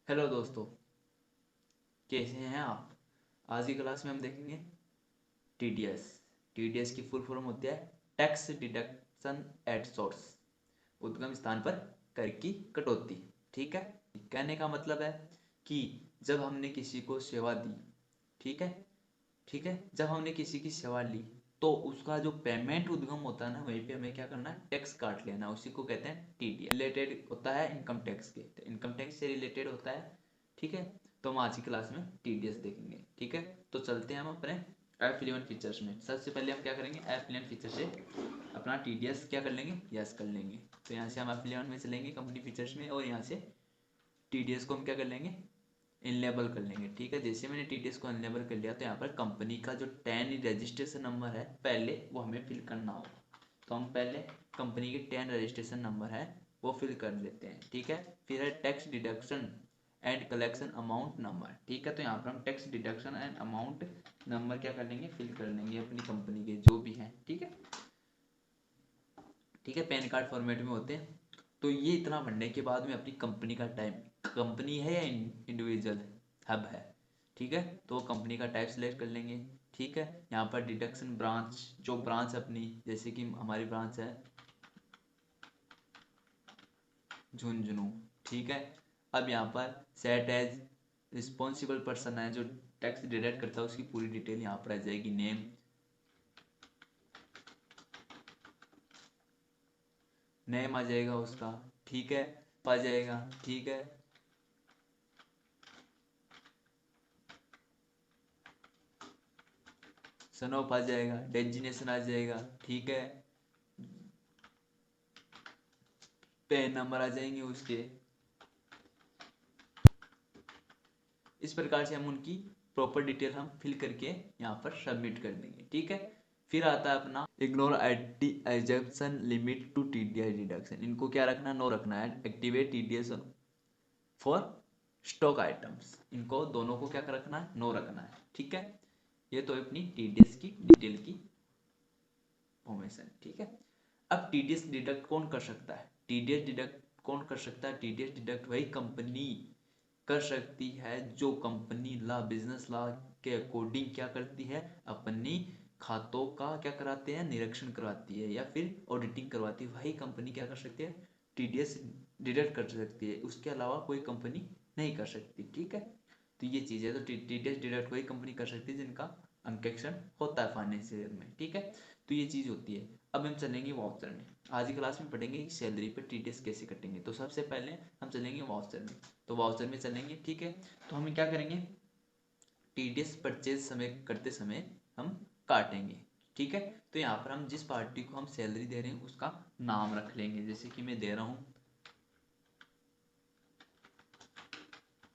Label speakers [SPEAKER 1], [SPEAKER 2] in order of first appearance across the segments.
[SPEAKER 1] Hello दोस्तों, कैसे हैं आप। आज की क्लास में हम देखेंगे टीडीएस। टीडीएस की फुल फॉर्म होती है टैक्स डिडक्शन एट सोर्स, उद्गम स्थान पर कर की कटौती। ठीक है, कहने का मतलब है कि जब हमने किसी को सेवा दी, ठीक है, ठीक है, जब हमने किसी की सेवा ली तो उसका जो पेमेंट उद्गम होता है ना, वहीं पे हमें क्या करना है, टैक्स काट लेना। उसी को कहते हैं टीडीएस। रिलेटेड होता है इनकम टैक्स के, तो इनकम टैक्स से रिलेटेड होता है। ठीक है, तो हम आज की क्लास में टीडीएस देखेंगे। ठीक है, तो चलते हैं हम अपने F11 फीचर्स में। सबसे पहले हम क्या करेंगे, F11 फीचर से अपना टीडीएस क्या कर लेंगे, यस कर लेंगे। तो यहाँ से हम F11 में चलेंगे कंपनी फीचर्स में, और यहाँ से टीडीएस को हम क्या कर लेंगे, इनलेबल कर लेंगे। ठीक है, जैसे मैंने टीडीएस को इनलेबल कर लिया तो यहाँ पर कंपनी का जो 10 रजिस्ट्रेशन नंबर है पहले वो हमें फिल करना होगा। तो हम पहले कंपनी के 10 रजिस्ट्रेशन नंबर है वो फिल कर लेते हैं। ठीक है, फिर है tax deduction and collection amount number. ठीक है, तो यहाँ पर हम tax deduction and amount number क्या कर लेंगे, फिल कर लेंगे अपनी कंपनी के जो भी हैं। ठीक है, ठीक है, पैन कार्ड फॉर्मेट में होते हैं। तो ये इतना भरने के बाद में अपनी कंपनी का टाइप, कंपनी है या इंडिविजुअल हब है, ठीक है, तो कंपनी का टाइप सेलेक्ट कर लेंगे। ठीक है, यहाँ पर डिडक्शन ब्रांच, जो ब्रांच अपनी, जैसे कि हमारी ब्रांच है झुंझुनू। ठीक है, अब यहाँ पर सेट एज रिस्पॉन्सिबल पर्सन है जो टैक्स डिडक्ट करता है, उसकी पूरी डिटेल यहाँ पर आ जाएगी। नेम, नेम आ जाएगा उसका। ठीक है, आ जाएगा। ठीक है, सन ऑफ आ जाएगा, डेजिग्नेशन आ जाएगा। ठीक है, पैन नंबर आ जाएंगे उसके। इस प्रकार से हम उनकी प्रॉपर डिटेल हम फिल करके यहाँ पर सबमिट कर देंगे। ठीक है, फिर आता है अपना ignore IT exemption limit to TDS deduction. इनको क्या रखना है, नो रखना है। Activate TDS for stock items, इनको दोनों को क्या रखना है, नो रखना है। ठीक है, ये तो अपनी टीडीएस की डिटेल की इंफॉर्मेशन। ठीक है, अब टीडीएस डिडक्ट कौन कर सकता है, टीडीएस डिडक्ट कौन कर सकता है, टीडीएस डिडक्ट वही कंपनी कर सकती है जो कंपनी लॉ, बिजनेस लॉ के अकॉर्डिंग क्या करती है, अपनी खातों का क्या कराते हैं, निरीक्षण करवाती है या फिर ऑडिटिंग करवाती है। वही कंपनी क्या कर सकती है, टीडीएस डिडक्ट कर सकती है, उसके अलावा कोई कंपनी नहीं कर सकती। ठीक है, तो ये चीज़ है, तो टीडीएस डिडक्ट वही कंपनी कर सकती है जिनका अंकेक्षण होता है फाइनेंशियल में। ठीक है, तो ये चीज़ होती है। अब हम चलेंगे वाउचर में। आज की क्लास में पढ़ेंगे कि सैलरी पे टीडीएस कैसे कटेंगे। तो सबसे पहले हम चलेंगे वाउचर में। तो वाउचर में चलेंगे। ठीक है, तो हम क्या करेंगे, टीडीएस परचेज समय करते समय हम काटेंगे। ठीक है, तो यहाँ पर हम जिस पार्टी को हम सैलरी दे रहे हैं उसका नाम रख लेंगे। जैसे कि मैं दे रहा हूँ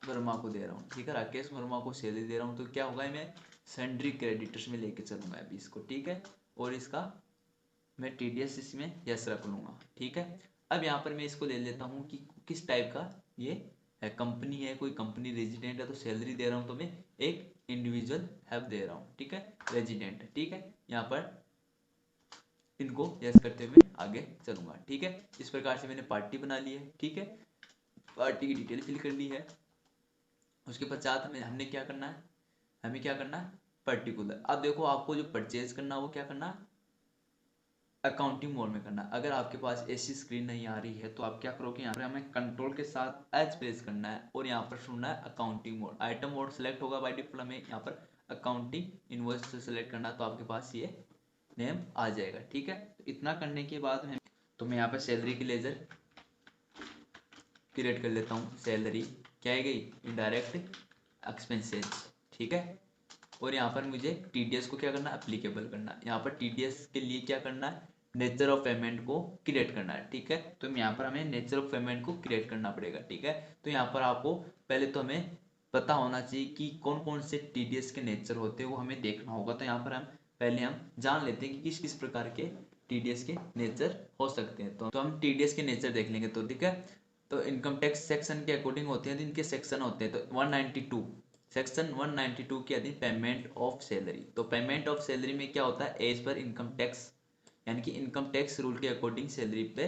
[SPEAKER 1] वर्मा को दे रहा हूँ। ठीक है, राकेश वर्मा को सैलरी दे रहा हूँ, तो क्या होगा, मैं सन्ड्री क्रेडिटर्स में लेके चलूंगा अभी इसको। ठीक है, और इसका मैं टीडीएस इसमें यस रख लूँगा। ठीक है, अब यहाँ पर मैं इसको ले लेता हूँ कि किस टाइप का ये है, कंपनी है, कोई कंपनी रेजिडेंट है, तो सैलरी दे रहा हूँ तो मैं एक इंडिविजुअल हैव दे रहा हूँ। ठीक है, रेजिडेंट है। ठीक है, यहाँ पर इनको यस करते हुए आगे चलूंगा। ठीक है, इस प्रकार से मैंने पार्टी बना ली है। ठीक है, पार्टी की डिटेल फिल कर ली है। उसके पश्चात हमें हमने क्या करना है, हमें क्या करना है, पर्टिकुलर। अब देखो, आपको जो परचेज करना है वो क्या करना है, अकाउंटिंग मोड में करना है। अगर आपके पास ऐसी स्क्रीन नहीं आ रही है तो आप क्या करोगे, यहाँ पर हमें कंट्रोल के साथ एच प्रेस करना है और यहाँ पर चुनना है accounting mode. Item mode select होगा बाय डिफॉल्ट, में यहाँ पर अकाउंटिंग इनवॉइस से सेलेक्ट करना है, तो आपके पास ये नेम आ जाएगा। ठीक है, तो इतना करने के बाद में तो मैं यहाँ पर सैलरी की लेजर क्रिएट कर लेता हूँ। सैलरी क्या है गई, इनडायरेक्ट एक्सपेंसेस। ठीक है, और यहाँ पर मुझे टीडीएस को क्या करना है, अप्लीकेबल करना है। यहाँ पर टीडीएस के लिए क्या करना है, नेचर ऑफ पेमेंट को क्रिएट करना है। ठीक है, तो यहाँ पर हमें नेचर ऑफ पेमेंट को क्रिएट करना पड़ेगा। ठीक है, तो यहाँ पर आपको पहले तो हमें पता होना चाहिए कि कौन कौन से टीडीएस के नेचर होते हैं, वो हमें देखना होगा। तो यहाँ पर हम पहले हम जान लेते हैं कि किस किस प्रकार के टीडीएस के नेचर हो सकते हैं। तो हम टीडीएस के नेचर देख लेंगे। तो ठीक है, तो इनकम टैक्स सेक्शन के अकॉर्डिंग होते हैं, तो इनके सेक्शन होते हैं। तो 192 सेक्शन 192 के अधीन पेमेंट ऑफ सैलरी। तो पेमेंट ऑफ सैलरी में क्या होता है, एज पर इनकम टैक्स, यानी कि इनकम टैक्स रूल के अकॉर्डिंग सैलरी पे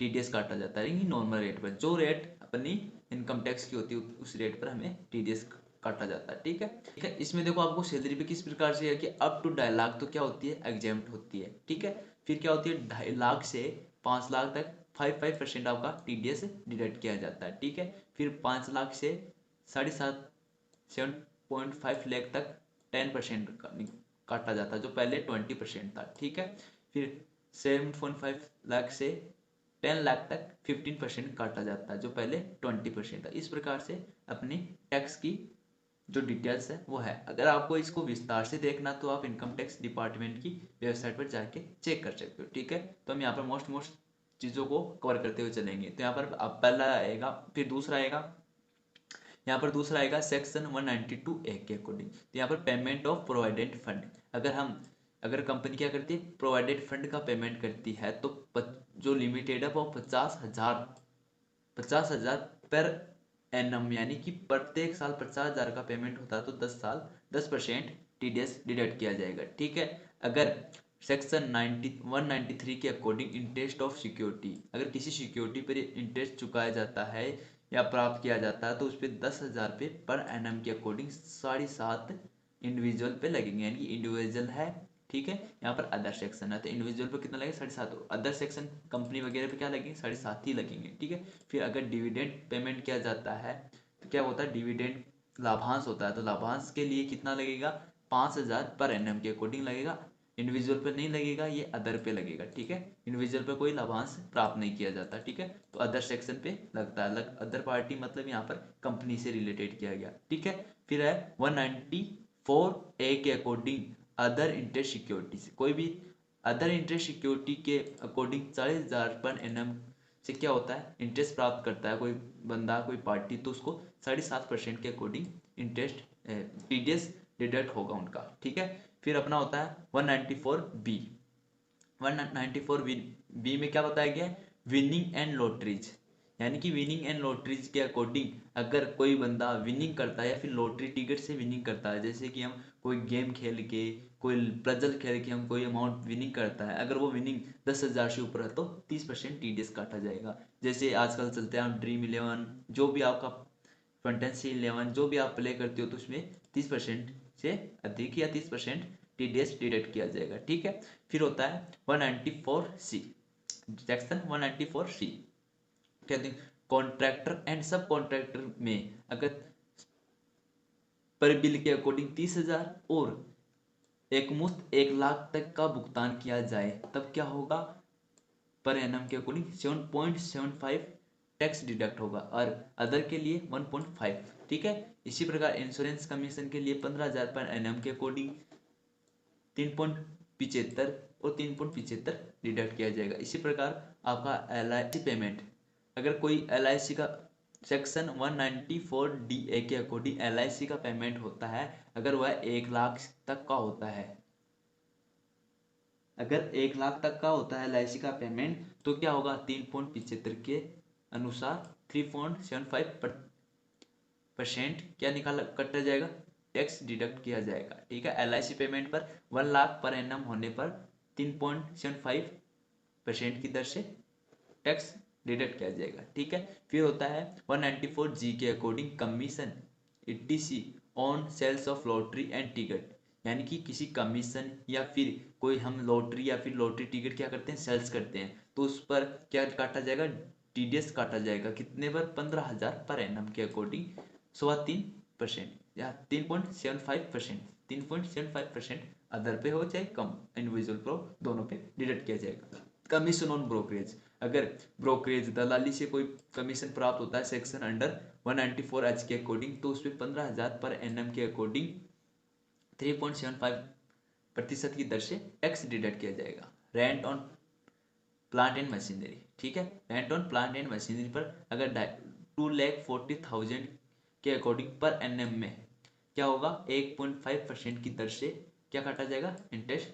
[SPEAKER 1] टीडीएस काटा जाता है, नॉर्मल रेट पर। जो रेट अपनी इनकम टैक्स की होती है उस रेट पर हमें टीडीएस काटा जाता है। ठीक है। इसमें देखो आपको सैलरी पे किस प्रकार से है कि अप टू 2.5 लाख तो क्या होती है, एग्जेम्प्ट होती है। ठीक है। फिर क्या होती है, 2.5 लाख से 5 लाख तक 5% आपका टीडीएस डिडक्ट किया जाता है। ठीक है। फिर 5 लाख से 7.5 7.5 लाख तक 10% काटा जाता है, जो पहले 20% था। ठीक है। फिर 7.5 लाख से 10 लाख तक 15% काटा जाता है, जो पहले 20% था। इस प्रकार से अपनी टैक्स की जो डिटेल्स है वो है। अगर आपको इसको विस्तार से देखना तो आप इनकम टैक्स डिपार्टमेंट की वेबसाइट पर जाके चेक कर सकते हो। ठीक है। तो हम यहाँ पर मोस्ट चीज़ों को कवर करते हुए चलेंगे। तो यहाँ पर अब पहला आएगा, फिर दूसरा आएगा, यहाँ पर दूसरा आएगा सेक्शन 192 ए के अकॉर्डिंग। तो यहाँ पर पेमेंट ऑफ प्रोवाइडेंट फंड, अगर कंपनी क्या करती है, प्रोवाइडेड फंड का पेमेंट करती है तो जो लिमिटेड है वो 50,000 पर एनम, यानी कि प्रत्येक साल 50,000 का पेमेंट होता है तो 10% टीडीएस डिडक्ट किया जाएगा। ठीक है। अगर सेक्शन 193 के अकॉर्डिंग इंटरेस्ट ऑफ सिक्योरिटी, अगर किसी सिक्योरिटी पर इंटरेस्ट चुकाया जाता है या प्राप्त किया जाता है तो उस पर 10,000 रुपये पर एनम के अकॉर्डिंग 7.5 इंडिविजुअल पे लगेंगे, यानी कि इंडिविजुअल है। ठीक है। यहाँ पर अदर सेक्शन है तो इंडिविजुअल पे कितना लगेगा, 7.5। अदर सेक्शन कंपनी वगैरह पे क्या लगेंगे, 7.5 ही लगेंगे। ठीक है। फिर अगर डिविडेंड पेमेंट किया जाता है तो क्या होता है, डिविडेंड लाभांश होता है तो लाभांश के लिए कितना लगेगा, 5,000 पर एनम के अकॉर्डिंग लगेगा। इंडिविजुअल पे नहीं लगेगा, ये अदर पे लगेगा। ठीक है। इंडिविजुअल पे कोई लाभांश प्राप्त नहीं किया जाता। ठीक है। तो अदर सेक्शन पे लगता है। अदर पार्टी मतलब यहाँ पर कंपनी से रिलेटेड किया गया। ठीक है। फिर है 194A के अकॉर्डिंग अदर इंटरेस्ट सिक्योरिटी से, कोई भी अदर इंटरेस्ट सिक्योरिटी के अकॉर्डिंग 40,000 पर एनम से क्या होता है, इंटरेस्ट प्राप्त करता है कोई बंदा, कोई पार्टी, तो उसको 7.5% के अकॉर्डिंग इंटरेस्ट टीडीएस डिडक्ट होगा उनका। ठीक है। फिर अपना होता है 194B। 194B में क्या बताया गया है, विनिंग एंड लॉटरीज, यानी कि विनिंग एंड लॉटरीज के अकॉर्डिंग अगर कोई बंदा विनिंग करता है या फिर लॉटरी टिकट से विनिंग करता है, जैसे कि हम कोई गेम खेल के, कोई पजल खेल के हम कोई अमाउंट विनिंग करता है, अगर वो विनिंग 10,000 से ऊपर है तो 30% टीडीएस काटा जाएगा। जैसे आजकल चलते हैं ड्रीम 11, जो भी आपका फंटेंसी 11 जो भी आप प्ले करते हो तो उसमें 30% से अधिक या 30% टीडीएस डिडक्ट किया जाएगा। ठीक है। फिर होता है 194C, सेक्शन 194C कहते हैं कॉन्ट्रैक्टर एंड सब कॉन्ट्रैक्टर में अगर पर बिल के अकॉर्डिंग 30,000 और एक मुश्त 1 लाख तक का भुगतान किया जाए तब क्या होगा, पर एनम के अकॉर्डिंग 7.75 टैक्स डिडक्ट होगा और अदर के लिए 1.5। ठीक है। इसी प्रकार इंश्योरेंस कमीशन के लिए 15,000 पर एनम के अकॉर्डिंग 3.75 और 3.75 डिडक्ट किया जाएगा। इसी प्रकार आपका LIC पेमेंट, अगर कोई LIC का सेक्शन 194DA के अकॉर्डिंग LIC का पेमेंट होता है, अगर वह 1 लाख तक का होता है, अगर 1 लाख तक का होता है LIC का पेमेंट तो क्या होगा, 3.75 के अनुसार 3.75% क्या निकाला कटा जाएगा, टैक्स डिडक्ट किया जाएगा। ठीक है। LIC पेमेंट पर 1 लाख पर एनम होने पर 3.75% की दर से टैक्स डिडक्ट किया जाएगा। ठीक है। फिर होता है 194G के according commission ETC on sales of lottery and ticket, यानी कि किसी कमीशन या फिर कोई हम लॉटरी या फिर लॉटरी टिकट क्या करते हैं, सेल्स करते हैं, तो उस पर क्या काटा जाएगा, टीडीएस काटा जाएगा। कितने पर, 15,000 पर एनम के अकॉर्डिंग 3.25% या 3.75%, 3.75% अदर पे हो चाहे कम, इंडिविजुअल प्रो दोनों पे डिडक्ट किया जाएगा। कमीशन ऑन ब्रोकरेज, अगर ब्रोकरेज दलाली से कोई कमीशन प्राप्त होता है सेक्शन अंडर 194H के अकॉर्डिंग तो उस पर 15,000 पर एनम के अकॉर्डिंग 3.75% की दर से टैक्स डिडक्ट किया जाएगा। Rent on plant and machinery, ठीक है, rent on plant and machinery पर अगर 2,40,000 के अकॉर्डिंग पर एनएम में क्या होगा, 1.5% की दर से क्या काटा जाएगा, इंटरेस्ट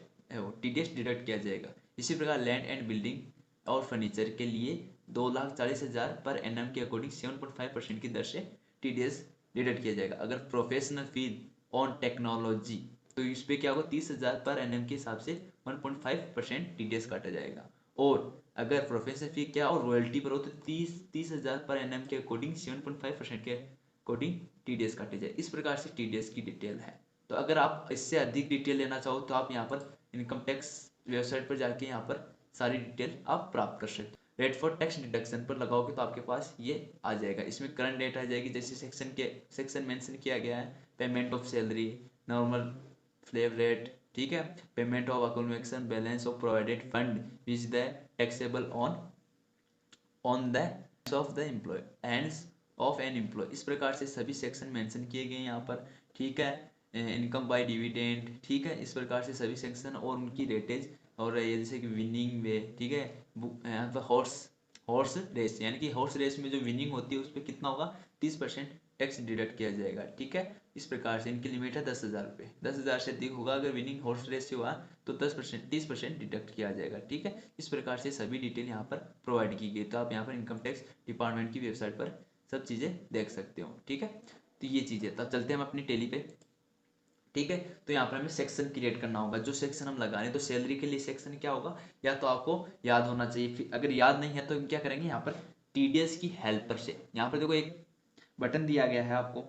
[SPEAKER 1] टीडीएस डिडक्ट किया जाएगा। इसी प्रकार लैंड एंड बिल्डिंग और फर्नीचर के लिए 2,40,000 पर एनएम के अकॉर्डिंग 7.5% की दर से टीडीएस डिडक्ट किया जाएगा। अगर प्रोफेशनल फी ऑन टेक्नोलॉजी तो इस पे क्या होगा, 30,000 पर एनएम के हिसाब से 1.5% टीडीएस काटा जाएगा। और अगर प्रोफेसर फी क्या और रॉयल्टी पर हो तो 30,000 पर एनएम के अकॉर्डिंग 7.5% के अकॉर्डिंग टीडीएस काटे जाए। इस प्रकार से टीडीएस की डिटेल है। तो अगर आप इससे अधिक डिटेल लेना चाहो तो आप यहाँ पर इनकम टैक्स वेबसाइट पर जाके यहाँ पर सारी डिटेल आप प्राप्त कर सकते हो। रेट फॉर टैक्स डिडक्शन पर लगाओगे तो आपके पास ये आ जाएगा। इसमें करंट डेट आ जाएगी, जैसे सेक्शन मेंशन किया गया है, payment of salary, normal slab rate, ठीक है, payment of accommodation, balance of provided fund which the taxable on the of the employee ends of an employee. इस प्रकार से सभी सेक्शन मेंशन किए गए हैं यहाँ पर, ठीक है। इनकम बाय डिविडेंड, ठीक है। इस प्रकार से सभी सेक्शन और उनकी रेटेज और ये जैसे कि विनिंग वे, ठीक है। यहाँ पर हॉर्स रेस, यानी कि हॉर्स रेस में जो विनिंग होती है उस पर कितना होगा, 30% टैक्स डिडक्ट किया जाएगा, ठीक है। इस प्रकार से इनकी लिमिट है 10,000 रुपये। 10,000 से अधिक होगा अगर विनिंग हॉर्स रेस से हुआ तो 30% डिडक्ट किया जाएगा, ठीक है। इस प्रकार से सभी डिटेल यहाँ पर प्रोवाइड की गई। तो आप यहाँ पर इनकम टैक्स डिपार्टमेंट की वेबसाइट पर सब चीज़ें देख सकते हो, ठीक है। तो ये चीज़ें, तब चलते हैं हम अपनी टेली पे, ठीक है। तो यहाँ पर हमें सेक्शन क्रिएट करना होगा। जो सेक्शन हम लगा रहे हैं, तो सैलरी के लिए सेक्शन क्या होगा, या तो आपको याद होना चाहिए, फिर अगर याद नहीं है तो हम क्या करेंगे, यहाँ पर टीडीएस की हेल्पर से, यहाँ पर देखो एक बटन दिया गया है आपको,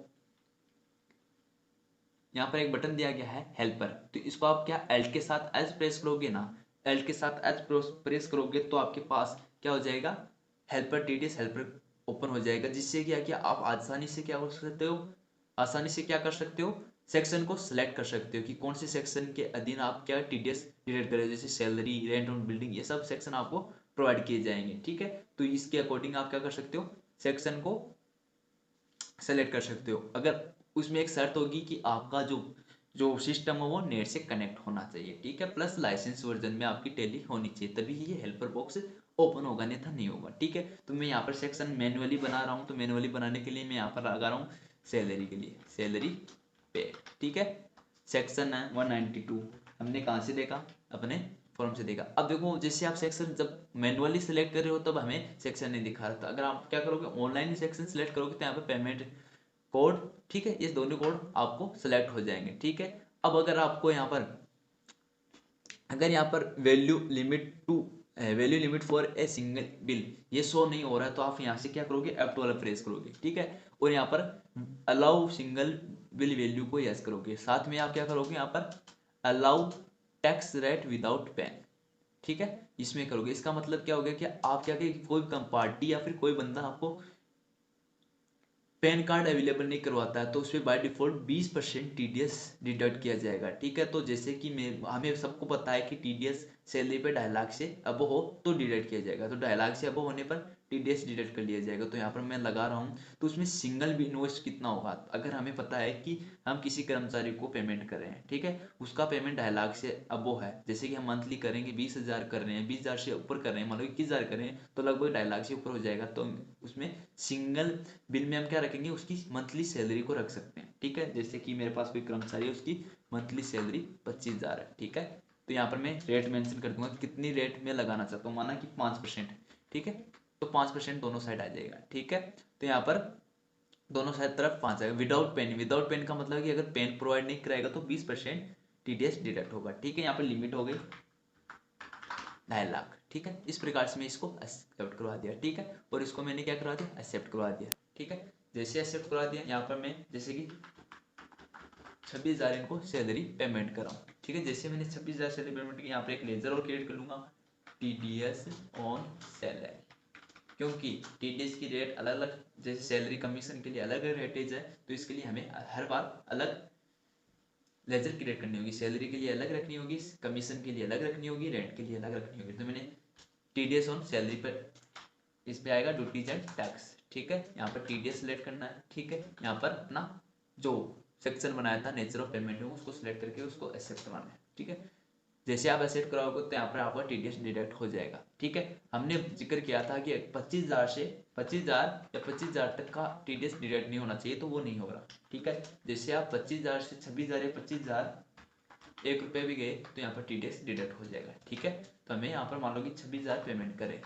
[SPEAKER 1] यहाँ पर एक बटन दिया गया है हेल्पर। तो इसको आप क्या एल्ट के साथ एच प्रेस करोगे ना, एल्ट के साथ एच प्रेस करोगे तो आपके पास क्या हो जाएगा, हेल्पर, टीडीएस हेल्पर ओपन हो जाएगा। जिससे क्या क्या आप आसानी से क्या कर सकते हो, आसानी से क्या कर सकते हो, सेक्शन को सिलेक्ट कर सकते हो कि कौन से सेक्शन के अधीन आप क्या टीडीएस डिडक्ट करें। जैसे सैलरी, रेंट ऑन बिल्डिंग, ये सब सेक्शन आपको प्रोवाइड किए जाएंगे, ठीक है। तो इसके अकॉर्डिंग आप क्या कर सकते हो, सेक्शन को सेलेक्ट कर सकते हो। अगर उसमें एक शर्त होगी कि आपका जो जो सिस्टम है वो नेट से कनेक्ट होना चाहिए, ठीक है, प्लस लाइसेंस वर्जन में आपकी टैली होनी चाहिए, तभी ये हेल्पर बॉक्स ओपन होगा, नहीं था नहीं होगा, ठीक है। तो मैं यहाँ पर सेक्शन मैनुअली बना रहा हूँ, तो मैनुअली बनाने के लिए मैं यहाँ पर लगा रहा हूँ सैलरी के लिए, सैलरी पे, ठीक है। सेक्शन है 192, हमने कहाँ से देखा, अपने फॉर्म से देखा। अब देखो जैसे आप सेक्शन जब मैनुअली सेलेक्ट कर रहे हो तब हमें सेक्शन नहीं दिखा रहा था। अगर आप क्या करोगे, ऑनलाइन सेक्शन सेलेक्ट करोगे तो यहाँ पर पेमेंट कोड, ठीक है, ये दोनों कोड आपको सेलेक्ट हो जाएंगे, ठीक है। अब अगर आपको यहाँ पर, अगर यहाँ पर value limit for a single bill ये शो नहीं हो रहा है तो आप यहाँ से क्या करोगे, F2 वाला प्रेस करोगे, ठीक है। और यहाँ पर अलाउ सिंगल बिल वैल्यू को यस करोगे। साथ में आप क्या करोगे, यहाँ पर allow tax rate without PAN, ठीक है, इसमें करोगे। इसका मतलब क्या हो गया कि आप क्या कि कोई पार्टी या फिर कोई बंदा आपको पैन कार्ड अवेलेबल नहीं करवाता है तो उस पर बाय डिफॉल्ट 20% टीडीएस डिडक्ट किया जाएगा, ठीक है। तो जैसे कि मैं, हमें सबको पता है कि टीडीएस सैलरी पे 2.5 लाख से अब हो तो डिडक्ट किया जाएगा, तो 2.5 लाख से अब होने पर टीडीएस डिडक्ट कर लिया जाएगा। तो यहाँ पर मैं लगा रहा हूँ, तो उसमें सिंगल भी इन्वेस्ट कितना होगा, अगर हमें पता है कि हम किसी कर्मचारी को पेमेंट कर रहे हैं, ठीक है, उसका पेमेंट 2.5 लाख से अब वो है, जैसे कि हम मंथली करेंगे 20,000 कर रहे हैं, 20,000 से ऊपर कर रहे हैं, मान लो 21,000 कर रहे हैं तो लगभग 2.5 लाख से ऊपर हो जाएगा। तो उसमें सिंगल बिल में हम क्या रखेंगे, उसकी मंथली सैलरी को रख सकते हैं, ठीक है। जैसे कि मेरे पास कोई कर्मचारी है, उसकी मंथली सैलरी 25,000 है, ठीक है। तो यहाँ पर मैं रेट मेंशन कर दूंगा कितनी रेट में लगाना चाहता हूँ, माना कि 5%, ठीक है। तो 5% दोनों साइड आ जाएगा, ठीक है। तो यहाँ पर दोनों साइड तरफ 5 आएगा। विदाउट पेन का मतलब है कि अगर पेन प्रोवाइड नहीं कराएगा तो 20% टीडीएस डिडक्ट होगा, ठीक है। यहाँ पर लिमिट हो गई 2.5 लाख, ठीक है। इस प्रकार से मैं इसको एक्सेप्ट करवा दिया, ठीक है। और इसको मैंने क्या करवा दिया, एक्सेप्ट करवा दिया, ठीक है। जैसे एक्सेप्ट करवा दिया, यहाँ पर मैं जैसे कि 26,000 इनको सैलरी पेमेंट कर रहा हूँ, ठीक है। जैसे मैंने 26,000 सैलरी पेमेंट की, यहाँ पर एक लेजर और क्रिएट कर लूंगा, टीडीएस ऑन सैलरी, क्योंकि टीडीएस की रेट अलग अलग, जैसे सैलरी कमीशन के लिए अलग अलग रेटेज है, तो इसके लिए हमें हर बार अलग लेजर क्रिएट करनी होगी, सैलरी के लिए अलग रखनी होगी, कमीशन के लिए अलग रखनी होगी, रेंट के लिए अलग रखनी होगी। तो मैंने टीडीएस ऑन सैलरी पर, इस पे आएगा ड्यूटीज एंड टैक्स, ठीक है। यहाँ पर टीडीएस सिलेक्ट करना है, ठीक है। यहाँ पर अपना जो सेक्शन बनाया था नेचर ऑफ पेमेंट में उसको सिलेक्ट करके उसको एक्सेप्ट करवाना है, ठीक है। जैसे आप एक्सेप्ट कराओगे तो यहाँ पर आपका टीडीएस डिडक्ट हो जाएगा, ठीक है। हमने जिक्र किया था कि 25,000 से 25,000 या 25,000 तक का टीडीएस डिडक्ट नहीं होना चाहिए, तो वो नहीं हो रहा, ठीक है। जैसे आप 25,000 से 26,000 या 25,000 1 रुपये भी गए तो यहाँ पर टीडीएस डिडक्ट हो जाएगा, ठीक है। तो हमें यहाँ पर मान लो कि 26,000 पेमेंट करें,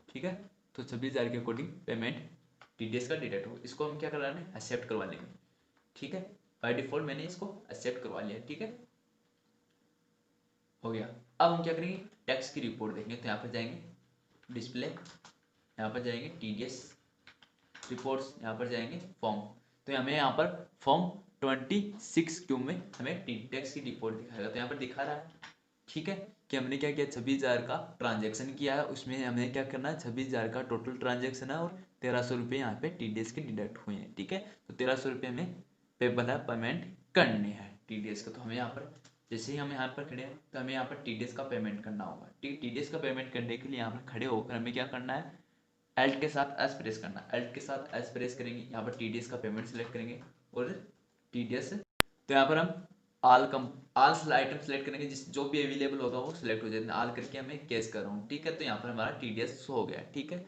[SPEAKER 1] ठीक है। तो 26,000 के अकॉर्डिंग पेमेंट टीडीएस का डिडक्ट हो, इसको हम क्या करा लें, एक्सेप्ट करवा लेंगे, ठीक है। बाय डिफॉल्ट मैंने इसको एक्सेप्ट करवा लिया, ठीक है, हो गया। अब हम क्या करेंगे, टैक्स की रिपोर्ट देखेंगे। तो यहाँ पर जाएंगे डिस्प्ले, यहाँ पर जाएंगे टीडीएस रिपोर्ट्स, यहाँ पर जाएंगे फॉर्म। तो हमें यहाँ पर फॉर्म 26Q में हमें टैक्स की रिपोर्ट दिखाएगा। तो यहाँ पर दिखा रहा है, ठीक है, कि हमने क्या किया, 26,000 का ट्रांजेक्शन किया है। उसमें हमें क्या करना है, 26,000 का टोटल ट्रांजेक्शन है और 1,300 रुपये यहाँ पे टीडीएस के डिडक्ट हुए हैं। ठीक है, तो 1,300 रुपये हमें पेबल है, पेमेंट करने हैं टीडीएस का। तो हमें यहाँ पर जैसे ही हम यहाँ पर खड़े हैं तो हमें यहाँ पर टीडीएस का पेमेंट करना होगा। ठीक है, टीडीएस का पेमेंट करने के लिए यहाँ पर खड़े होकर हमें क्या करना है, एल्ट के साथ एस प्रेस करना। एल्ट के साथ एस प्रेस करेंगे, यहाँ पर टीडीएस का पेमेंट सेलेक्ट करेंगे और टीडीएस, तो यहाँ पर हम आल आइटम सेलेक्ट करेंगे, जिस जो भी अवेलेबल होगा वो सिलेक्ट हो जाएगा। आल करके हमें कैश कर रहा हूँ। ठीक है, तो यहाँ पर हमारा टीडीएस हो गया। ठीक है,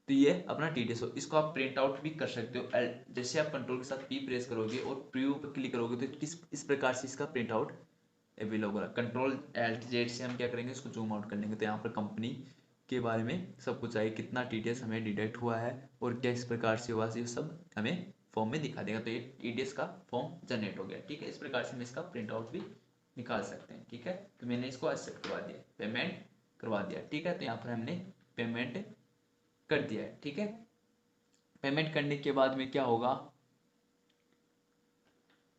[SPEAKER 1] तो ये अपना टीडीएस हो, इसको आप प्रिंट आउट भी कर सकते हो। जैसे आप कंट्रोल के साथ पी प्रेस करोगे और प्रीव्यू पर क्लिक करोगे तो इस प्रकार से इसका प्रिंट आउट अवेलेबल होगा। कंट्रोल एल्ट जेड से हम क्या करेंगे, इसको जूम आउट कर लेंगे। तो यहाँ पर कंपनी के बारे में सब कुछ आएगा, कितना टीडीएस हमें डिडक्ट हुआ है और किस प्रकार से हुआ, ये सब हमें फॉर्म में दिखा देगा। तो ये टीडीएस का फॉर्म जनरेट हो गया। ठीक है, इस प्रकार से हम इसका प्रिंट आउट भी निकाल सकते हैं। ठीक है, तो मैंने इसको एक्सेप्ट करवा दिया, पेमेंट करवा दिया। ठीक है, तो यहाँ पर हमने पेमेंट कर दिया है। ठीक है, पेमेंट करने के बाद में क्या होगा,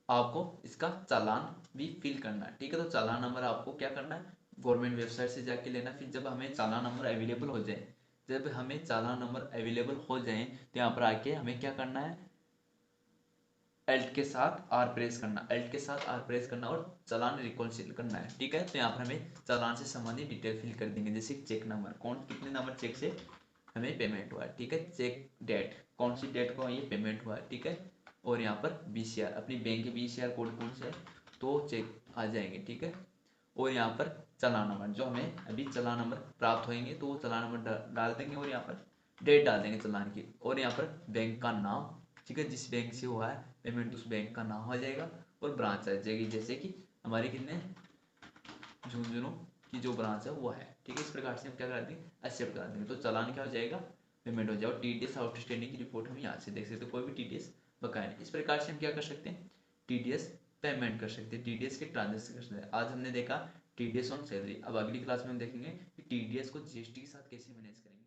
[SPEAKER 1] आपको इसका चालान भी फिल करना है। ठीक है, तो चालान नंबर आपको क्या करना है, गवर्नमेंट वेबसाइट से जाके लेना। फिर जब हमें चालान नंबर अवेलेबल हो जाए, जब हमें चालान नंबर अवेलेबल हो जाए तो यहाँ पर आके हमें क्या करना है, एल्ट के साथ आर प्रेस करना, एल्ट के साथ आर प्रेस करना और चालान रिकॉन्सिल करना है। ठीक है, तो यहाँ पर हमें चालान से संबंधित डिटेल फिल कर देंगे, जैसे चेक नंबर, कौन कितने नंबर चेक से हमें पेमेंट हुआ है। ठीक है, चेक डेट, कौन सी डेट को ये पेमेंट हुआ है। ठीक है, और यहाँ पर बीसीआर, अपनी बैंक के बीसीआर कोड कौन से है तो चेक आ जाएंगे। ठीक है, और यहाँ पर चालान नंबर, जो हमें अभी चालान नंबर प्राप्त होंगे तो वो चालान नंबर डाल देंगे और यहाँ पर डेट डाल देंगे चालान की, और यहाँ पर बैंक का नाम। ठीक है, जिस बैंक से हुआ है पेमेंट उस बैंक का नाम आ जाएगा और ब्रांच आ जाएगी, जैसे कि हमारे कितने झुंझुनू की जो ब्रांच है वो है। ठीक है, इस प्रकार से हम क्या करा देंगे, एक्सेप्ट करा देंगे, तो चालान क्या हो जाएगा, पेमेंट हो जाएगा। टीडीएस आउटस्टैंडिंग की रिपोर्ट हम यहाँ से देख सकते हैं, कोई भी टीडीएस बकाया नहीं। इस प्रकार से हम क्या कर सकते हैं, टीडीएस पेमेंट कर सकते हैं, टीडीएस के ट्रांजेक्शन कर सकते हैं। आज हमने देखा टीडीएस ऑन सैलरी। अब अगली क्लास में हम देखेंगे कि टीडीएस को जीएसटी के साथ कैसे मैनेज करेंगे।